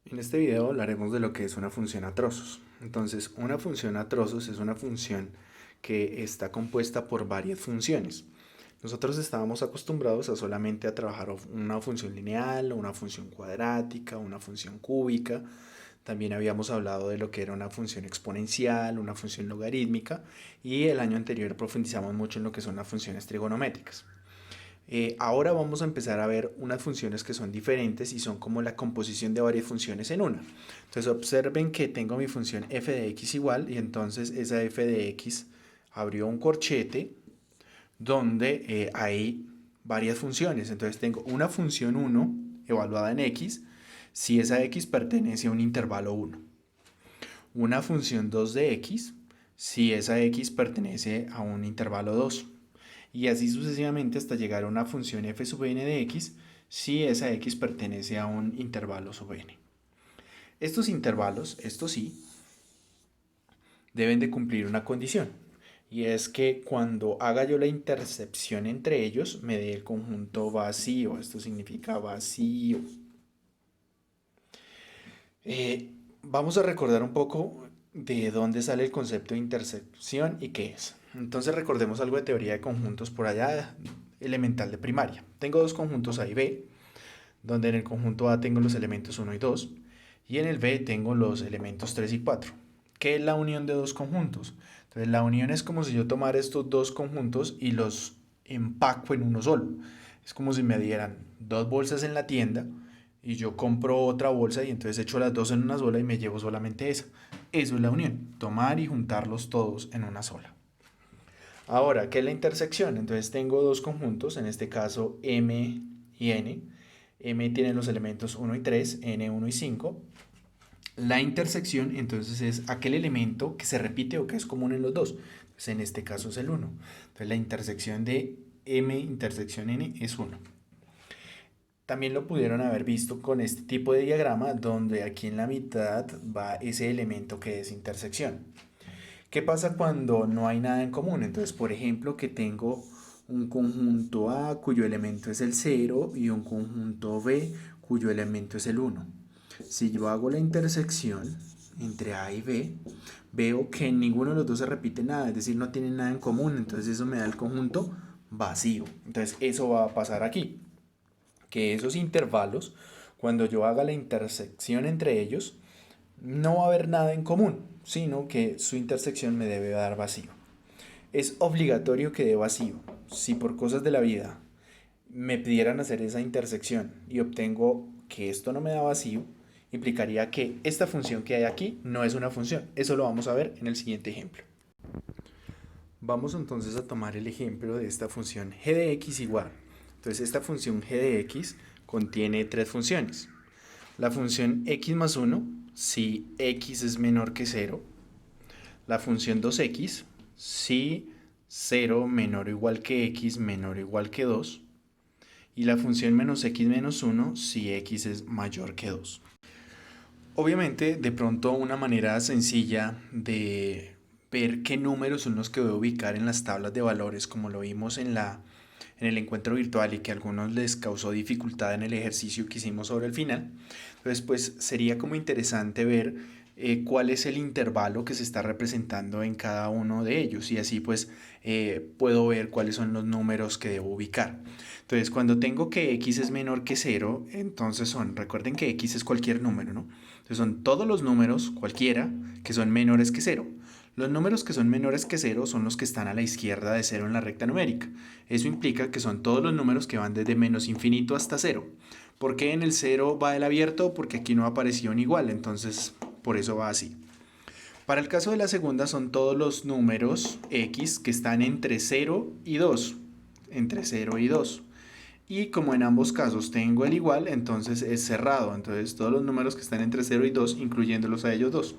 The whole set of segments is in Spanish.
En este video hablaremos de lo que es una función a trozos. Entonces, una función a trozos es una función que está compuesta por varias funciones. Nosotros estábamos acostumbrados a solamente a trabajar una función lineal, una función cuadrática, una función cúbica. También habíamos hablado de lo que era una función exponencial, una función logarítmica, y el año anterior profundizamos mucho en lo que son las funciones trigonométricas. Ahora vamos a empezar a ver unas funciones que son diferentes y son como la composición de varias funciones en una. Entonces observen que tengo mi función f de x igual y entonces esa f de x abrió un corchete donde hay varias funciones. Entonces tengo una función 1 evaluada en x si esa x pertenece a un intervalo 1. Una función 2 de x si esa x pertenece a un intervalo 2 y así sucesivamente hasta llegar a una función f sub n de x si esa x pertenece a un intervalo sub n. Estos intervalos, estos sí, deben de cumplir una condición, y es que cuando haga yo la intercepción entre ellos me dé el conjunto vacío. Esto significa vacío. Vamos a recordar un poco de dónde sale el concepto de intersección y qué es. Entonces recordemos algo de teoría de conjuntos por allá elemental de primaria. Tengo dos conjuntos A y B, donde en el conjunto A tengo los elementos 1 y 2 y en el B tengo los elementos 3 y 4. ¿Qué es la unión de dos conjuntos? Entonces la unión es como si yo tomara estos dos conjuntos y los empaco en uno solo. Es como si me dieran dos bolsas en la tienda y yo compro otra bolsa y entonces echo las dos en una sola y me llevo solamente esa. Eso es la unión, tomar y juntarlos todos en una sola. Ahora, ¿qué es la intersección? Entonces tengo dos conjuntos, en este caso M y N. M tiene los elementos 1 y 3, N 1 y 5. La intersección entonces es aquel elemento que se repite o que es común en los dos. Entonces en este caso es el 1. Entonces la intersección de M intersección N es 1. También lo pudieron haber visto con este tipo de diagrama donde aquí en la mitad va ese elemento que es intersección. ¿Qué pasa cuando no hay nada en común? Entonces, por ejemplo, que tengo un conjunto A cuyo elemento es el 0 y un conjunto B cuyo elemento es el 1. Si yo hago la intersección entre A y B, veo que ninguno de los dos se repite nada, es decir, no tienen nada en común, entonces eso me da el conjunto vacío. Entonces eso va a pasar aquí, que esos intervalos, cuando yo haga la intersección entre ellos, no va a haber nada en común, sino que su intersección me debe dar vacío. Es obligatorio que dé vacío. Si por cosas de la vida me pidieran hacer esa intersección y obtengo que esto no me da vacío, implicaría que esta función que hay aquí no es una función. Eso lo vamos a ver en el siguiente ejemplo. Vamos entonces a tomar el ejemplo de esta función g de x igual. Entonces esta función g de x contiene tres funciones. La función x más 1 si x es menor que 0. La función 2x si 0 menor o igual que x menor o igual que 2. Y la función menos x menos 1 si x es mayor que 2. Obviamente, de pronto una manera sencilla de ver qué números son los que voy a ubicar en las tablas de valores, como lo vimos en el encuentro virtual y que a algunos les causó dificultad en el ejercicio que hicimos sobre el final. Entonces, pues sería como interesante ver cuál es el intervalo que se está representando en cada uno de ellos y así pues puedo ver cuáles son los números que debo ubicar. Entonces, cuando tengo que x es menor que 0, entonces recuerden que x es cualquier número, ¿no? Entonces son todos los números, cualquiera, que son menores que 0. Los números que son menores que 0 son los que están a la izquierda de 0 en la recta numérica. Eso implica que son todos los números que van desde menos infinito hasta 0. ¿Por qué en el 0 va el abierto? Porque aquí no apareció un igual, entonces por eso va así. Para el caso de la segunda son todos los números x que están entre 0 y 2. Entre 0 y 2. Y como en ambos casos tengo el igual, entonces es cerrado. Entonces todos los números que están entre 0 y 2, incluyéndolos a ellos dos.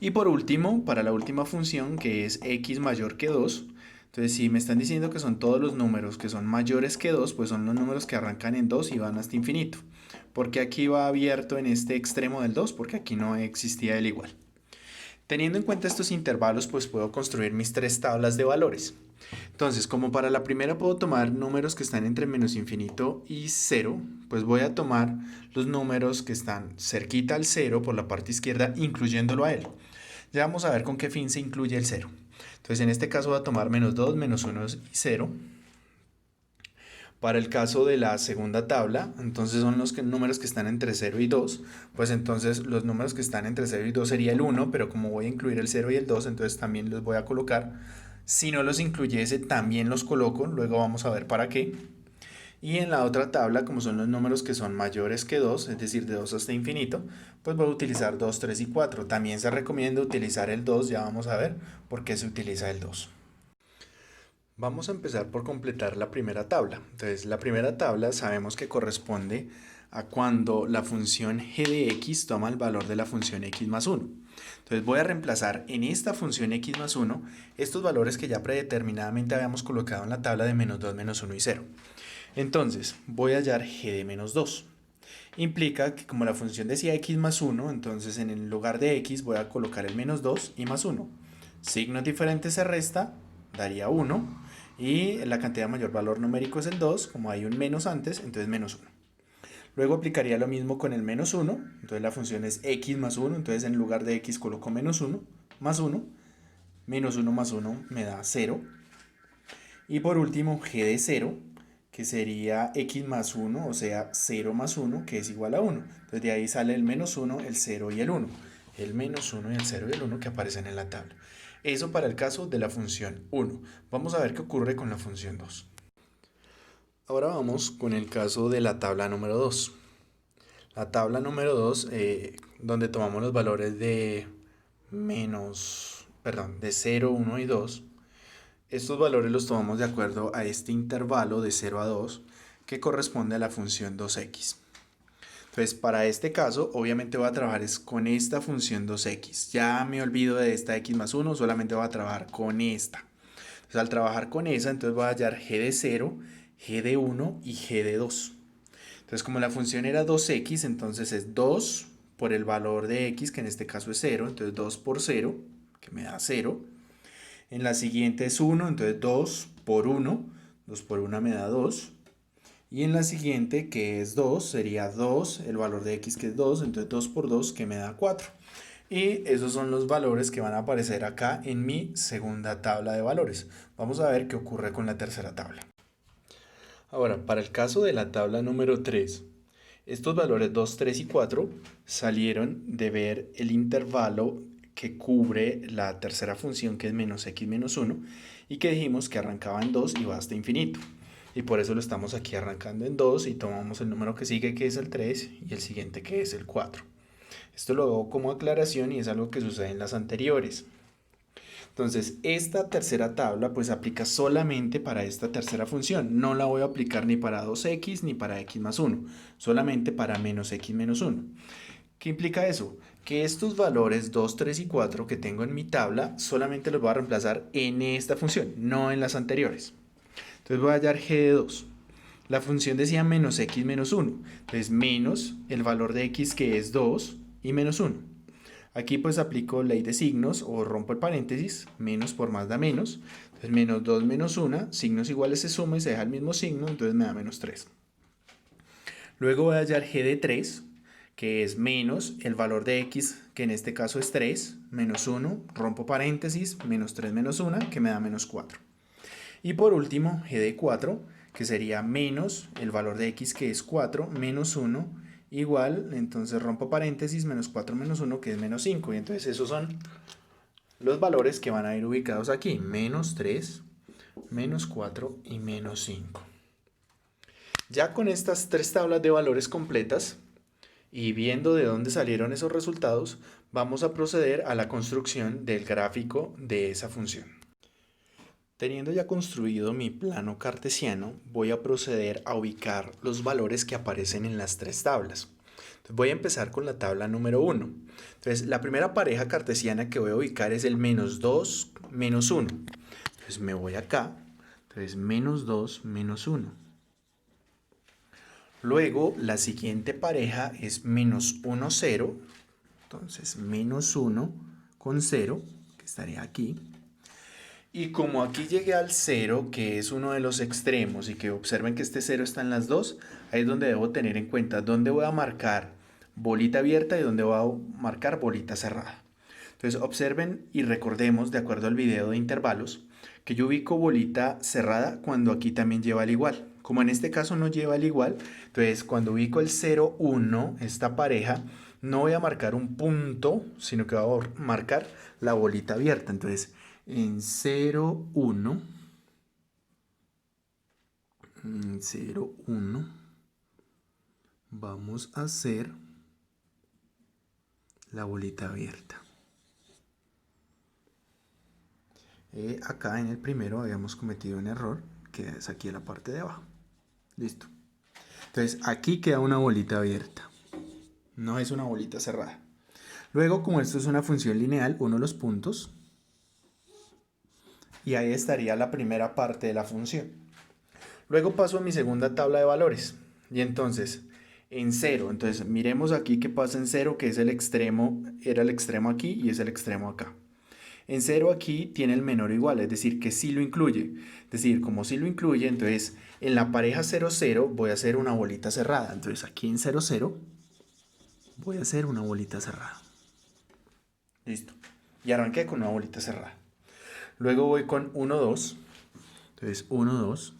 Y por último, para la última función, que es x mayor que 2, entonces si me están diciendo que son todos los números que son mayores que 2, pues son los números que arrancan en 2 y van hasta infinito. Porque aquí va abierto en este extremo del 2, porque aquí no existía el igual. Teniendo en cuenta estos intervalos, pues puedo construir mis tres tablas de valores. Entonces, como para la primera puedo tomar números que están entre menos infinito y cero, pues voy a tomar los números que están cerquita al cero por la parte izquierda, incluyéndolo a él. Ya vamos a ver con qué fin se incluye el cero. Entonces, en este caso voy a tomar menos 2, menos 1 y 0. Para el caso de la segunda tabla, entonces son los números que están entre 0 y 2, pues entonces los números que están entre 0 y 2 sería el 1, pero como voy a incluir el 0 y el 2, entonces también los voy a colocar. Si no los incluyese, también los coloco, luego vamos a ver para qué. Y en la otra tabla, como son los números que son mayores que 2, es decir, de 2 hasta infinito, pues voy a utilizar 2, 3 y 4. También se recomienda utilizar el 2, ya vamos a ver por qué se utiliza el 2. Vamos a empezar por completar la primera tabla. Entonces, la primera tabla sabemos que corresponde a cuando la función g de x toma el valor de la función x más 1. Entonces, voy a reemplazar en esta función x más 1 estos valores que ya predeterminadamente habíamos colocado en la tabla de menos 2, menos 1 y 0. Entonces, voy a hallar g de menos 2. Implica que como la función decía x más 1, entonces en el lugar de x voy a colocar el menos 2 y más 1. Signos diferentes se resta, daría 1. Y la cantidad de mayor valor numérico es el 2, como hay un menos antes, entonces menos 1. Luego aplicaría lo mismo con el menos 1, entonces la función es x más 1, entonces en lugar de x coloco menos 1, más 1, menos 1 más 1 me da 0. Y por último g de 0, que sería x más 1, o sea 0 más 1, que es igual a 1. Entonces de ahí sale el menos 1, el 0 y el 1. El menos 1 y el 0 y el 1 que aparecen en la tabla. Eso para el caso de la función 1. Vamos a ver qué ocurre con la función 2. Ahora vamos con el caso de la tabla número 2. La tabla número 2, donde tomamos los valores de de 0, 1 y 2. Estos valores los tomamos de acuerdo a este intervalo de 0 a 2 que corresponde a la función 2x. Entonces, para este caso, obviamente voy a trabajar con esta función 2x. Ya me olvido de esta x más 1, solamente voy a trabajar con esta. Entonces, al trabajar con esa, entonces voy a hallar g de 0, g de 1 y g de 2. Entonces, como la función era 2x, entonces es 2 por el valor de x, que en este caso es 0. Entonces, 2 por 0, que me da 0. En la siguiente es 1, entonces 2 por 1. 2 por 1 me da 2. Y en la siguiente, que es 2, sería 2, el valor de x que es 2, entonces 2 por 2 que me da 4. Y esos son los valores que van a aparecer acá en mi segunda tabla de valores. Vamos a ver qué ocurre con la tercera tabla. Ahora, para el caso de la tabla número 3, estos valores 2, 3 y 4 salieron de ver el intervalo que cubre la tercera función, que es menos x menos 1, y que dijimos que arrancaba en 2 y va hasta infinito. Y por eso lo estamos aquí arrancando en 2 y tomamos el número que sigue, que es el 3, y el siguiente, que es el 4. Esto lo hago como aclaración y es algo que sucede en las anteriores. Entonces, esta tercera tabla pues aplica solamente para esta tercera función. No la voy a aplicar ni para 2x ni para x más 1, solamente para menos x menos 1. ¿Qué implica eso? Que estos valores 2, 3 y 4 que tengo en mi tabla solamente los voy a reemplazar en esta función, no en las anteriores. Entonces voy a hallar g de 2. La función decía menos x menos 1. Entonces menos el valor de x, que es 2, y menos 1. Aquí pues aplico ley de signos o rompo el paréntesis. Menos por más da menos. Entonces menos 2 menos 1. Signos iguales se suman y se deja el mismo signo. Entonces me da menos 3. Luego voy a hallar g de 3, que es menos el valor de x, que en este caso es 3, menos 1, rompo paréntesis, menos 3 menos 1, que me da menos 4. Y por último, g de 4, que sería menos el valor de x, que es 4, menos 1, igual, entonces rompo paréntesis, menos 4 menos 1, que es menos 5. Y entonces esos son los valores que van a ir ubicados aquí, menos 3, menos 4 y menos 5. Ya con estas tres tablas de valores completas y viendo de dónde salieron esos resultados, vamos a proceder a la construcción del gráfico de esa función. Teniendo ya construido mi plano cartesiano, voy a proceder a ubicar los valores que aparecen en las tres tablas. Entonces voy a empezar con la tabla número 1. Entonces la primera pareja cartesiana que voy a ubicar es el menos 2, menos 1. Entonces me voy acá, entonces menos 2, menos 1. Luego la siguiente pareja es menos 1, 0. Entonces menos 1 con 0, que estaría aquí. Y como aquí llegué al 0, que es uno de los extremos, y que observen que este 0 está en las dos, ahí es donde debo tener en cuenta dónde voy a marcar bolita abierta y dónde voy a marcar bolita cerrada. Entonces observen y recordemos, de acuerdo al video de intervalos, que yo ubico bolita cerrada cuando aquí también lleva el igual. Como en este caso no lleva el igual, entonces cuando ubico el 0, 1, esta pareja, no voy a marcar un punto, sino que voy a marcar la bolita abierta. Entonces en 0, 1, 0, 1, vamos a hacer la bolita abierta. Acá en el primero habíamos cometido un error, que es aquí en la parte de abajo. Listo. Entonces aquí queda una bolita abierta. No es una bolita cerrada. Luego, como esto es una función lineal, uno los puntos. Y ahí estaría la primera parte de la función. Luego paso a mi segunda tabla de valores. Y entonces, en 0. Entonces, miremos aquí qué pasa en 0, que es el extremo, era el extremo aquí y es el extremo acá. En 0 aquí tiene el menor o igual, es decir, que sí lo incluye. Es decir, como sí lo incluye, entonces en la pareja 0, 0 voy a hacer una bolita cerrada. Entonces aquí en 0, 0 voy a hacer una bolita cerrada. Listo. Y arranqué con una bolita cerrada. Luego voy con 1, 2. Entonces 1, 2.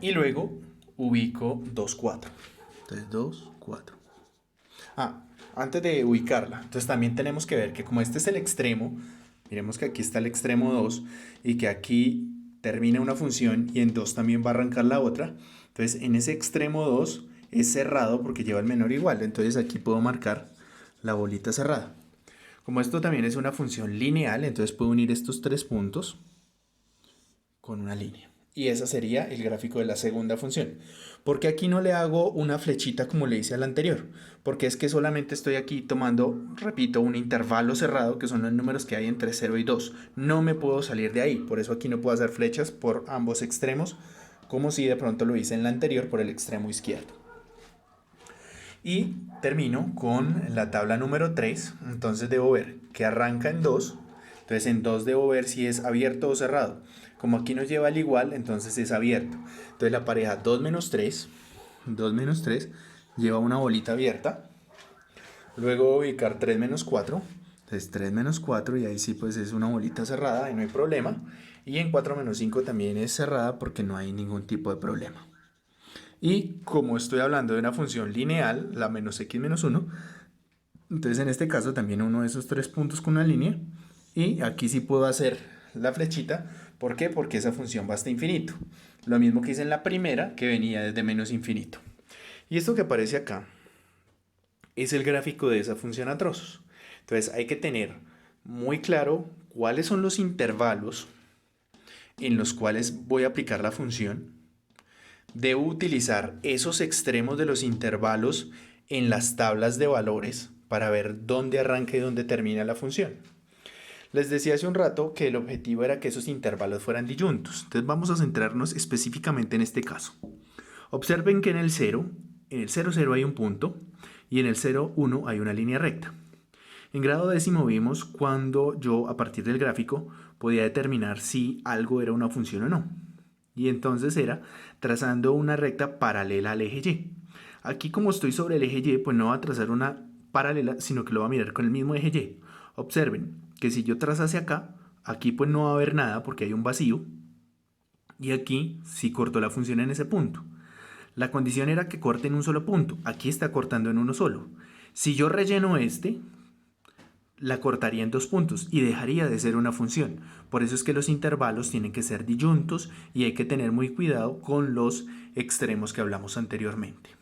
Y luego ubico 2, 4. Entonces 2, 4. Antes de ubicarla, entonces también tenemos que ver que como este es el extremo, miremos que aquí está el extremo 2 y que aquí termina una función y en 2 también va a arrancar la otra. Entonces en ese extremo 2 es cerrado porque lleva el menor igual. Entonces aquí puedo marcar la bolita cerrada. Como esto también es una función lineal, entonces puedo unir estos tres puntos con una línea. Y ese sería el gráfico de la segunda función. ¿Por qué aquí no le hago una flechita como le hice a la anterior? Porque es que solamente estoy aquí tomando, repito, un intervalo cerrado, que son los números que hay entre 0 y 2. No me puedo salir de ahí, por eso aquí no puedo hacer flechas por ambos extremos, como si de pronto lo hice en la anterior por el extremo izquierdo. Y termino con la tabla número 3, entonces debo ver que arranca en 2, entonces en 2 debo ver si es abierto o cerrado. Como aquí nos lleva al igual, entonces es abierto. Entonces la pareja 2 menos 3, 2 menos 3 lleva una bolita abierta. Luego voy a ubicar 3 menos 4, entonces 3 menos 4 y ahí sí pues es una bolita cerrada y no hay problema. Y en 4 menos 5 también es cerrada porque no hay ningún tipo de problema. Y como estoy hablando de una función lineal, la menos x menos 1, entonces en este caso también uno de esos tres puntos con una línea. Y aquí sí puedo hacer la flechita. ¿Por qué? Porque esa función va hasta infinito. Lo mismo que hice en la primera, que venía desde menos infinito. Y esto que aparece acá es el gráfico de esa función a trozos. Entonces hay que tener muy claro cuáles son los intervalos en los cuales voy a aplicar la función. Debo utilizar esos extremos de los intervalos en las tablas de valores para ver dónde arranca y dónde termina la función. Les decía hace un rato que el objetivo era que esos intervalos fueran disyuntos. Entonces vamos a centrarnos específicamente en este caso. Observen que en el 0, 0 hay un punto y en el 0, 1 hay una línea recta. En grado décimo vimos cuando yo a partir del gráfico podía determinar si algo era una función o no. Y entonces era trazando una recta paralela al eje Y. Aquí como estoy sobre el eje Y, pues no va a trazar una paralela, sino que lo va a mirar con el mismo eje Y. Observen que si yo trazase acá, aquí pues no va a haber nada porque hay un vacío. Y aquí sí corto la función en ese punto. La condición era que corte en un solo punto. Aquí está cortando en uno solo. Si yo relleno este, la cortaría en dos puntos y dejaría de ser una función. Por eso es que los intervalos tienen que ser disyuntos y hay que tener muy cuidado con los extremos que hablamos anteriormente.